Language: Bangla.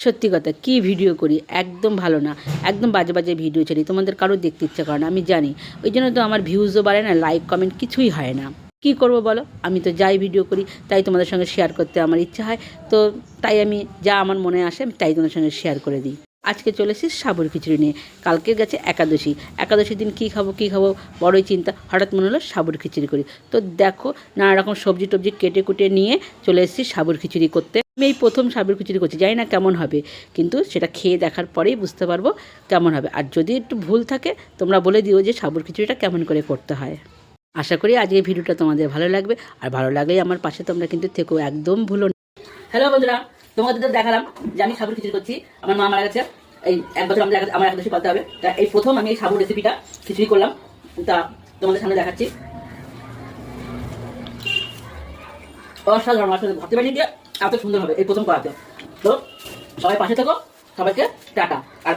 সত্যি কথা কি ভিডিও করি, একদম ভালো না, একদম বাজে বাজে ভিডিও ছাড়ি, তোমাদের কারোর দেখতে ইচ্ছা করে না আমি জানি। ওই জন্য তো আমার ভিউজও বাড়ে না, লাইক কমেন্ট কিছুই হয় না। কি করব বলো, আমি তো যাই ভিডিও করি তাই তোমাদের সঙ্গে শেয়ার করতে আমার ইচ্ছা হয়। তো তাই আমি যা আমার মনে আসে আমি তাই তোমাদের সঙ্গে শেয়ার করে দিই। আজকে চলে এসেছি সাবুর খিচুড়ি নিয়ে। কালকের গেছে একাদশী, একাদশীর দিন কী খাবো বড়ই চিন্তা, হঠাৎ মনে হলো সাবুর খিচুড়ি করি। তো দেখো নানা রকম সবজি টবজি কেটে কুটে নিয়ে চলে এসেছি সাবুর খিচুড়ি করতে। আমি এই প্রথম সাবুর খিচুড়ি করছি, জানি না কেমন হবে, কিন্তু সেটা খেয়ে দেখার পরেই বুঝতে পারবো কেমন হবে। আর যদি একটু ভুল থাকে তোমরা বলে দিও যে সাবুর খিচুড়িটা কেমন করে করতে হয়। আশা করি আজকের ভিডিওটা তোমাদের ভালো লাগবে, আর ভালো লাগলেই আমার পাশে তোমরা কিন্তু থেকো, একদম ভুলো না। হ্যালো বন্ধুরা, তোমাদের তো দেখালাম যে আমি সাবুর খিচুড়ি করছি। আমার মা মারা গেছে, এই এক বছর আমার একাদশী পালতে হবে। তা এই প্রথম আমি এই সাবুর রেসিপিটা খিচুড়ি করলাম, তা তোমাদের সামনে দেখাচ্ছি। অসাধারণ, অসাধারণ, ভাবতে পারিনি যে এত সুন্দর হবে এই প্রথম করাতে। তো সবাই পাশে থাকো, সবাইকে টাটা। আর